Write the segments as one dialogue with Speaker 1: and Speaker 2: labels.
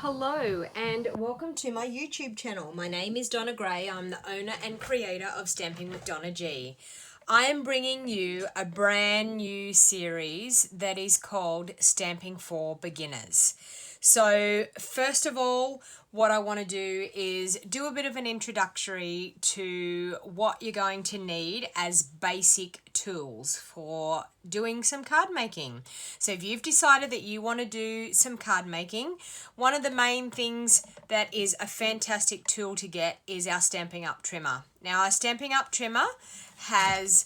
Speaker 1: Hello and welcome to my YouTube channel. My name is Donna Gray. I'm the owner and creator of Stamping with DonnaG. I am bringing you a brand new series that is called Stamping for Beginners. So first of all, what I want to do is do a bit of an introductory to what you're going to need as basic tools for doing some card making. So if you've decided that you want to do some card making, one of the main things that is a fantastic tool to get is our Stampin' Up trimmer. Now our Stampin' Up trimmer has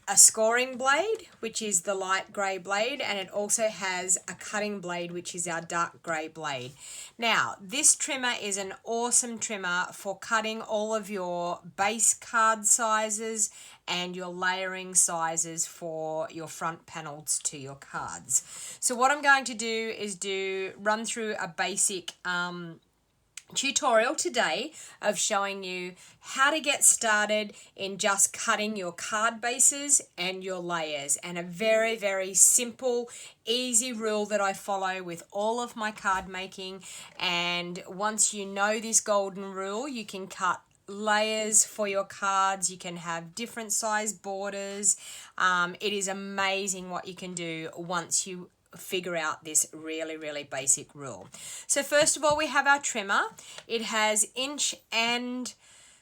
Speaker 1: a scoring blade, which is the light grey blade, and it also has a cutting blade, which is our dark grey blade. Now, this trimmer is an awesome trimmer for cutting all of your base card sizes and your layering sizes for your front panels to your cards. So what I'm going to do is run through a basic tutorial today of showing you how to get started in just cutting your card bases and your layers, and a very simple easy rule that I follow with all of my card making. And once you know this golden rule, you can cut layers for your cards, you can have different size borders. It is amazing what you can do once you figure out this really basic rule. So first of all, we have our trimmer. It has inch and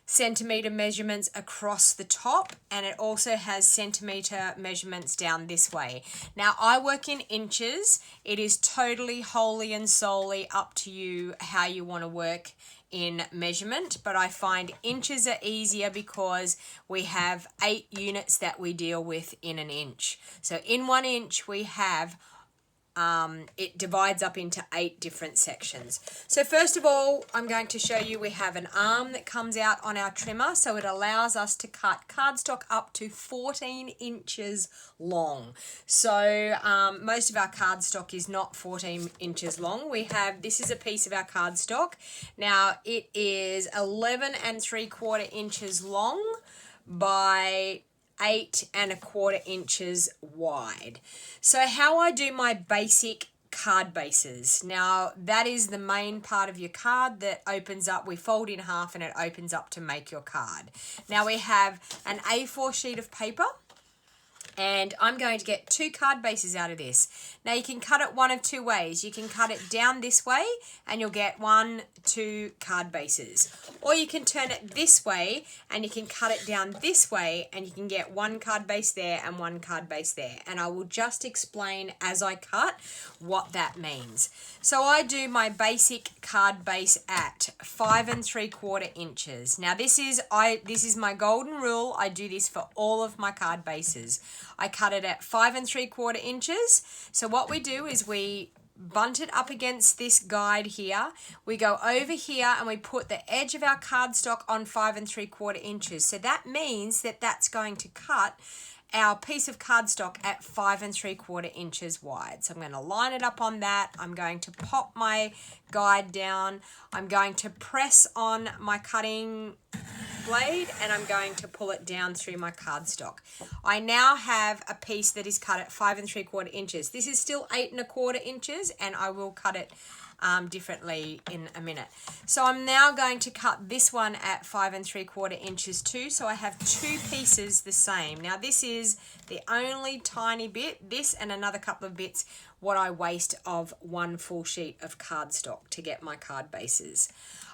Speaker 1: centimeter measurements across the top, and it also has centimeter measurements down this way. Now I work in inches. It is totally wholly and solely up to you how you want to work in measurement, but I find inches are easier because we have 8 units that we deal with in an inch. So in 1 inch we have it divides up into 8 different sections. So first of all, I'm going to show you we have an arm that comes out on our trimmer, so it allows us to cut cardstock up to 14 inches long. So most of our cardstock is not 14 inches long. This is a piece of our cardstock. Now it is 11 3/4 inches long by 8 1/4 inches wide. So how I do my basic card bases. Now that is the main part of your card that opens up. We fold in half and it opens up to make your card. Now we have an A4 sheet of paper, and I'm going to get 2 card bases out of this. Now you can cut it one of 2 ways. You can cut it down this way and you'll get 1, 2 card bases. Or you can turn it this way and you can cut it down this way and you can get 1 card base there and 1 card base there. And I will just explain as I cut what that means. So I do my basic card base at 5 3/4 inches. Now this is my golden rule. I do this for all of my card bases. I cut it at 5 3/4 inches. So what we do is we bunt it up against this guide here. We go over here and we put the edge of our cardstock on 5 3/4 inches. So that means that that's going to cut our piece of cardstock at 5 3/4 inches wide. So I'm going to line it up on that. I'm going to pop my guide down. I'm going to press on my cutting blade and I'm going to pull it down through my cardstock. I now have a piece that is cut at 5 3/4 inches. This is still 8 1/4 inches, and I will cut it differently in a minute. So I'm now going to cut this one at 5 3/4 inches too. So I have 2 pieces the same. Now this is the only tiny bit, this and another couple of bits, what I waste of 1 full sheet of cardstock to get my card bases.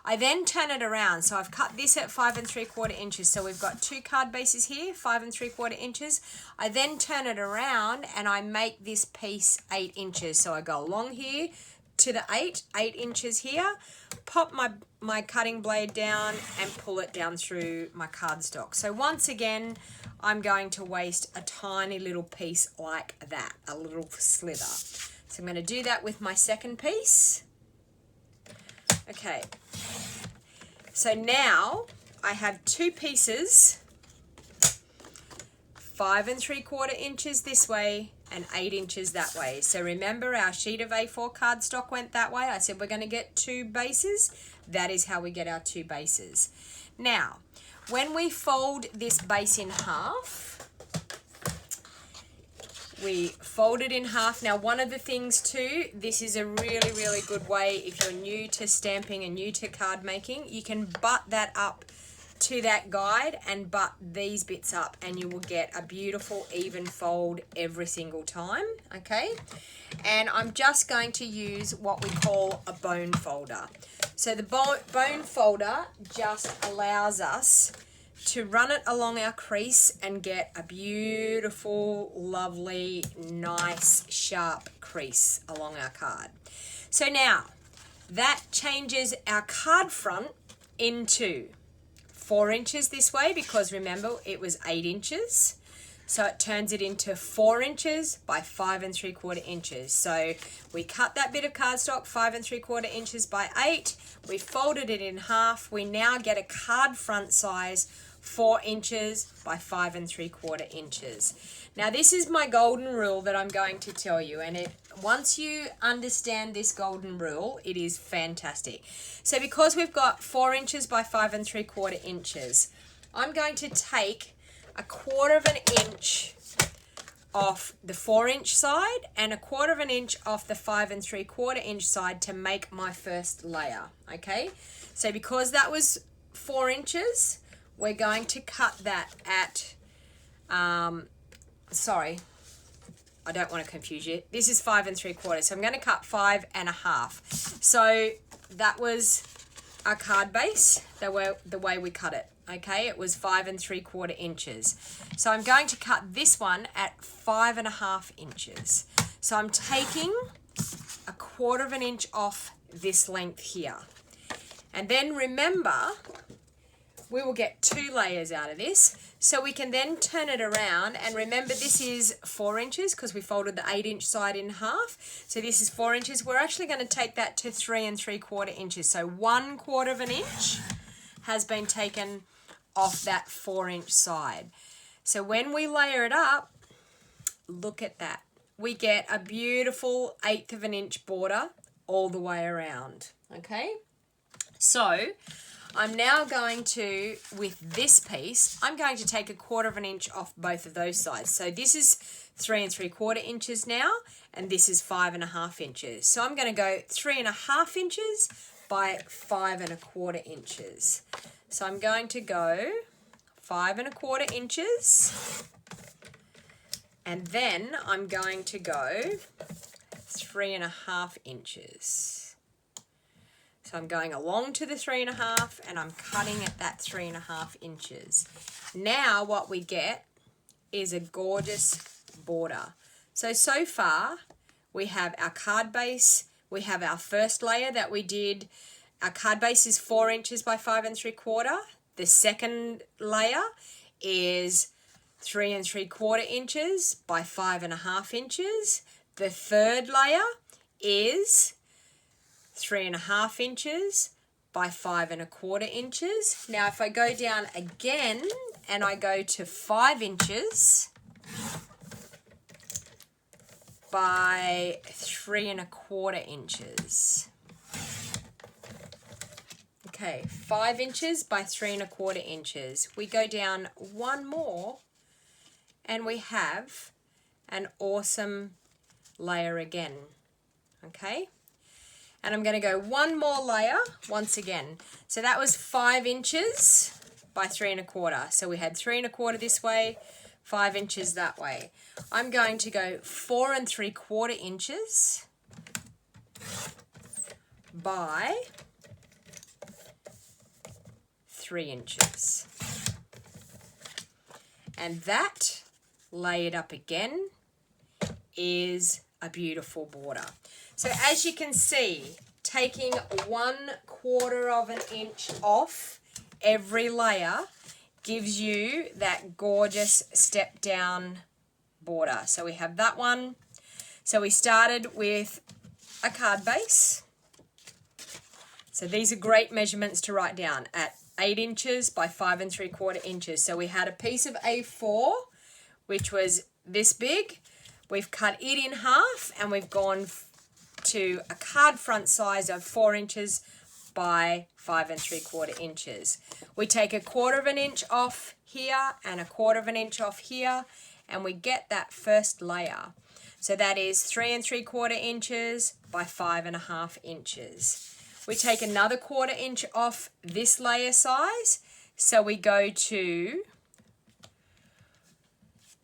Speaker 1: I then turn it around. So I've cut this at 5 3/4 inches. So we've got 2 card bases here, 5 3/4 inches. I then turn it around and I make this piece 8 inches. So I go along here to the 8 inches here, pop my cutting blade down and pull it down through my cardstock. So once again, I'm going to waste a tiny little piece like that, a little slither. So I'm going to do that with my second piece. Okay, so now I have 2 pieces, 5 3/4 inches this way and 8 inches that way. So remember, our sheet of A4 cardstock went that way. I said we're going to get 2 bases. That is how we get our 2 bases. Now, when we fold this base in half, we fold it in half. Now, one of the things too, this is a really, really good way if you're new to stamping and new to card making, you can butt that up to that guide and butt these bits up and you will get a beautiful even fold every single time, okay? And I'm just going to use what we call a bone folder. So the bone folder just allows us to run it along our crease and get a beautiful, lovely, nice, sharp crease along our card. So now, that changes our card front into 4 inches this way, because remember, it was 8 inches. So it turns it into 4 inches by 5 3/4 inches. So we cut that bit of cardstock 5 3/4 inches by 8. We folded it in half. We now get a card front size 4 inches by 5 3/4 inches. Now this is my golden rule that I'm going to tell you, and once you understand this golden rule, it is fantastic. So because we've got 4 inches by 5 3/4 inches, I'm going to take 1/4 inch off the 4-inch side and 1/4 inch off the 5 3/4 inch side to make my first layer, okay? So because that was 4 inches, we're going to cut that at, sorry, I don't want to confuse you. This is 5 3/4, so I'm going to cut 5 1/2. So that was our card base, the way we cut it. Okay, it was 5 3/4 inches. So I'm going to cut this one at 5 1/2 inches. So I'm taking 1/4 inch off this length here. And then remember, we will get 2 layers out of this. So we can then turn it around, and remember this is 4 inches because we folded the 8-inch side in half. So this is 4 inches. We're actually going to take that to 3 3/4 inches. So 1/4 inch has been taken off that 4-inch side. So when we layer it up, look at that. We get a beautiful 1/8 inch border all the way around, okay? So I'm now going to, with this piece, I'm going to take 1/4 inch off both of those sides. So this is 3 3/4 inches now, and this is 5 1/2 inches. So I'm going to go 3 1/2 inches by 5 1/4 inches. So I'm going to go 5 1/4 inches, and then I'm going to go 3 1/2 inches. So I'm going along to the 3 1/2 and I'm cutting at that 3 1/2 inches. Now what we get is a gorgeous border. So far we have our card base, we have our first layer that we did. Our card base is 4 inches by 5 3/4. The second layer is 3 3/4 inches by 5 1/2 inches. The third layer is 3 1/2 inches by 5 1/4 inches. Now if I go down again and I go to 5 inches by 3 1/4 inches. Okay, 5 inches by 3 1/4 inches. We go down one more and we have an awesome layer again, okay? And I'm going to go one more layer once again. So that was 5 inches by 3 1/4. So we had 3 1/4 this way, 5 inches that way. I'm going to go 4 3/4 inches by 3 inches. And that, layered up again, is a beautiful border. So as you can see, taking 1/4 inch off every layer gives you that gorgeous step down border. So we have that one. So we started with a card base. So these are great measurements to write down at 8 inches by 5 3/4 inches. So we had a piece of A4, which was this big. We've cut it in half and we've gone to a card front size of 4 inches by 5 3/4 inches. We take 1/4 inch off here and 1/4 inch off here, and we get that first layer. So that is 3 3/4 inches by 5.5 inches. We take another 1/4 inch off this layer size, so we go to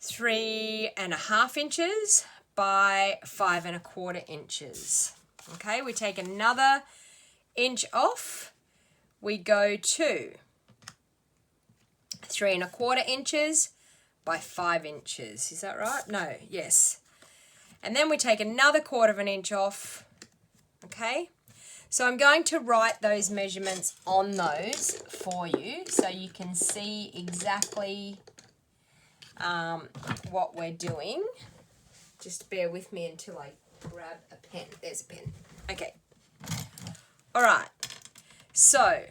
Speaker 1: 3.5 inches by 5 1/4 inches. Okay, we take another inch off, we go to 3 1/4 inches by 5 inches. Is that right? No, yes. And then we take another 1/4 inch off. Okay, so I'm going to write those measurements on those for you so you can see exactly what we're doing. Just bear with me until I grab a pen. There's a pen. Okay. All right. So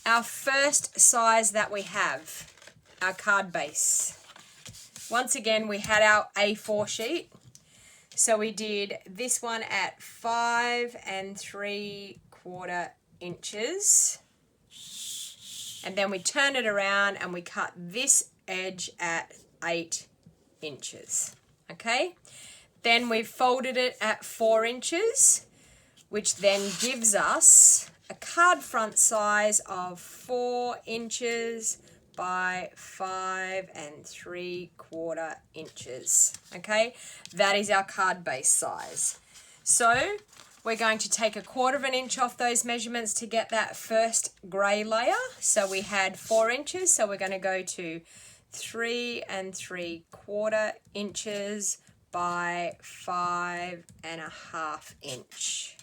Speaker 1: our first size that we have, our card base. Once again, we had our A4 sheet. So we did this one at 5 3/4 inches. And then we turn it around and we cut this edge at 8 inches. Okay? Then we've folded it at 4 inches, which then gives us a card front size of 4 inches by 5 3/4 inches. Okay, that is our card base size. So we're going to take a 1/4 inch off those measurements to get that first grey layer. So we had 4 inches, so we're going to go to 3 3/4 inches by 5 1/2 inch.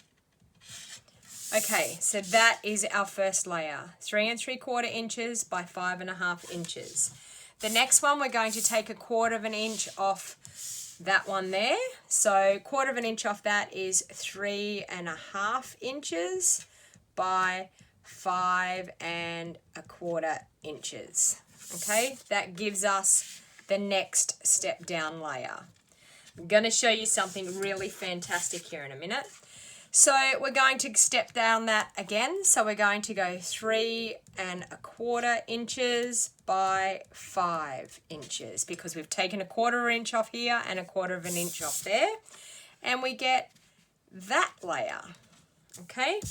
Speaker 1: Okay, so that is our first layer, 3 3/4 inches by 5 1/2 inches. The next one, we're going to take a 1/4 inch off that one there. So 1/4 inch off that is 3 1/2 inches by 5 1/4 inches. Okay, that gives us the next step down layer. I'm going to show you something really fantastic here in a minute. So we're going to step down that again. So we're going to go 3 1/4 inches by 5 inches because we've taken a 1/4 inch off here and a 1/4 inch off there. And we get that layer. Okay.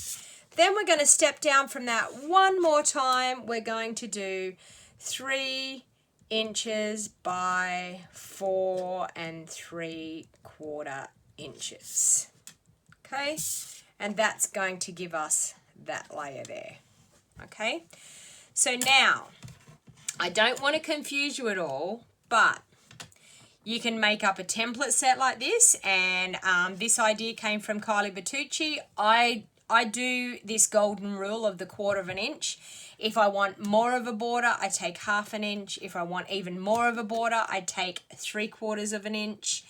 Speaker 1: Then we're going to step down from that one more time. We're going to do 3 inches by 4 3/4 inches. Okay, and that's going to give us that layer there. Okay, so now I don't want to confuse you at all, but you can make up a template set like this, and this idea came from Kylie Bertucci. I do this golden rule of the 1/4 inch. If I want more of a border, I take 1/2 inch. If I want even more of a border, I take 3/4 inch,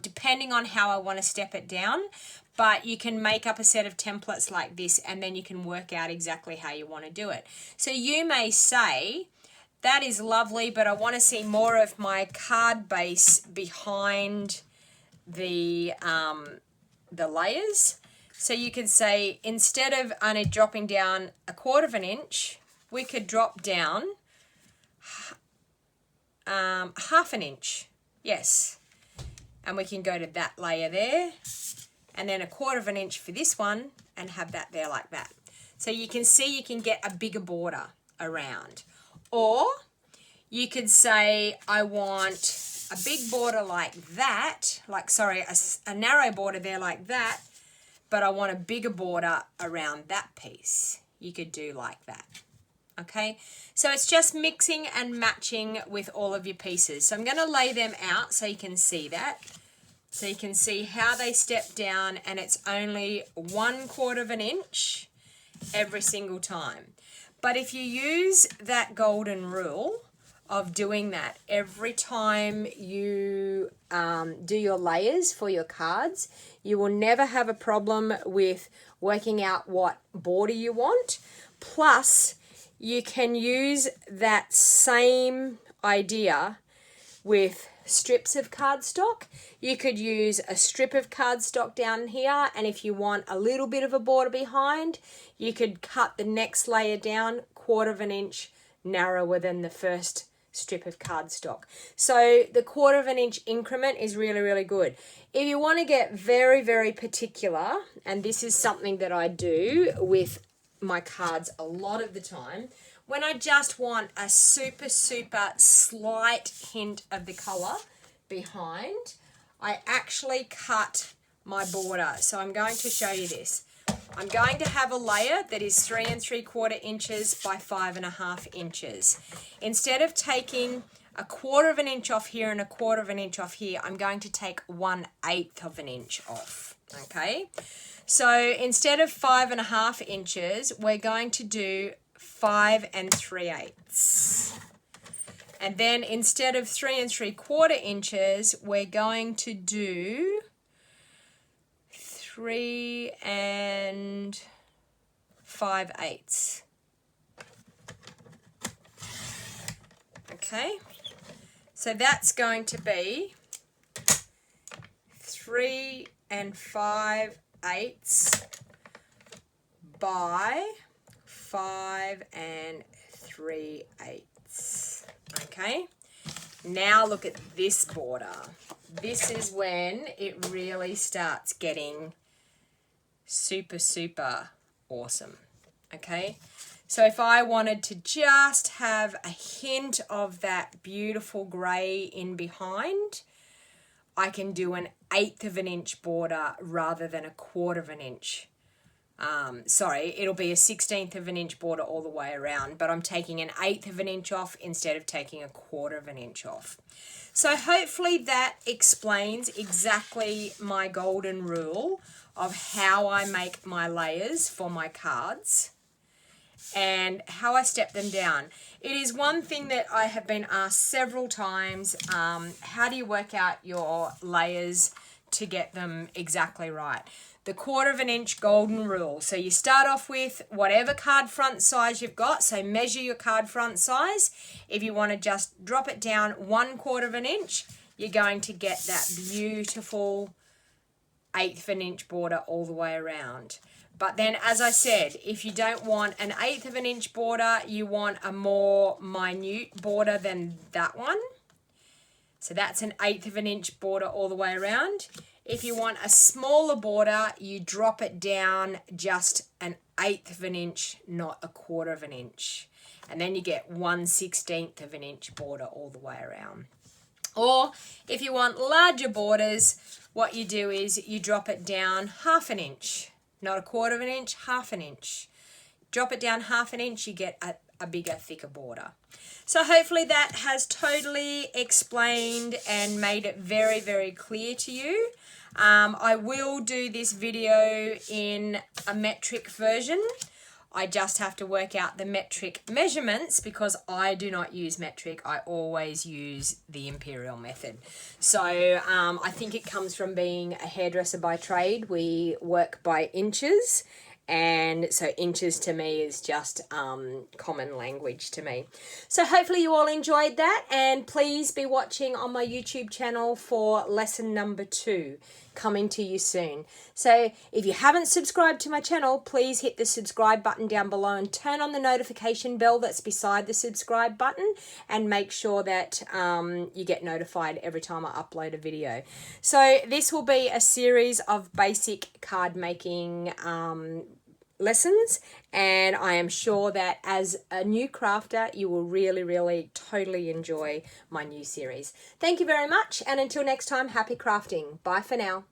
Speaker 1: depending on how I want to step it down. But you can make up a set of templates like this, and then you can work out exactly how you want to do it. So you may say, that is lovely, but I want to see more of my card base behind the layers. So you could say, instead of only dropping down a 1/4 inch, we could drop down 1/2 inch. Yes. And we can go to that layer there, and then a 1/4 inch for this one, and have that there like that. So you can see you can get a bigger border around. Or you could say, I want a big border like that, a narrow border there like that, but I want a bigger border around that piece. You could do like that. Okay, so it's just mixing and matching with all of your pieces. So I'm going to lay them out so you can see that. So you can see how they step down, and it's only 1/4 inch every single time. But if you use that golden rule of doing that every time you do your layers for your cards, you will never have a problem with working out what border you want. Plus, you can use that same idea with strips of cardstock. You could use a strip of cardstock down here, and if you want a little bit of a border behind, you could cut the next layer down 1/4 inch narrower than the first strip of cardstock. So the 1/4 inch increment is really, really good. If you want to get very, very particular, and this is something that I do with my cards a lot of the time, when I just want a super, super slight hint of the colour behind, I actually cut my border. So I'm going to show you this. I'm going to have a layer that is 3 3/4 inches by 5.5 inches. Instead of taking a 1/4 inch off here and a 1/4 inch off here, I'm going to take 1/8 inch off, okay? So instead of 5.5 inches, we're going to do 5 3/8. And then instead of 3 3/4 inches, we're going to do 3 5/8. Okay, so that's going to be 3 5/8 by 5 3/8. Okay, now look at this border. This is when it really starts getting super, super awesome. Okay, so if I wanted to just have a hint of that beautiful grey in behind, I can do an 1/8 inch border rather than a 1/4 inch. Sorry, it'll be a 1/16 inch border all the way around, but I'm taking an 1/8 inch off instead of taking a 1/4 inch off. So hopefully that explains exactly my golden rule of how I make my layers for my cards and how I step them down. It is one thing that I have been asked several times, how do you work out your layers to get them exactly right? The 1/4 inch golden rule. So you start off with whatever card front size you've got. So measure your card front size. If you want to just drop it down 1/4 inch, you're going to get that beautiful 1/8 inch border all the way around. But then, as I said, if you don't want an 1/8 inch border, you want a more minute border than that one. So that's an 1/8 inch border all the way around. If you want a smaller border, you drop it down just an 1/8 inch, not a 1/4 inch. And then you get 1/16 inch border all the way around. Or if you want larger borders, what you do is you drop it down 1/2 inch, not a 1/4 inch, 1/2 inch. Drop it down 1/2 inch, you get a bigger, thicker border. So hopefully that has totally explained and made it very, very clear to you. I will do this video in a metric version. I just have to work out the metric measurements because I do not use metric. I always use the imperial method. So I think it comes from being a hairdresser by trade. We work by inches. And so inches to me is just common language to me. So hopefully you all enjoyed that, and please be watching on my YouTube channel for lesson number 2 coming to you soon. So if you haven't subscribed to my channel, please hit the subscribe button down below and turn on the notification bell that's beside the subscribe button, and make sure that you get notified every time I upload a video. So this will be a series of basic card making lessons, and I am sure that as a new crafter you will really, really totally enjoy my new series. Thank you very much, and until next time, happy crafting. Bye for now.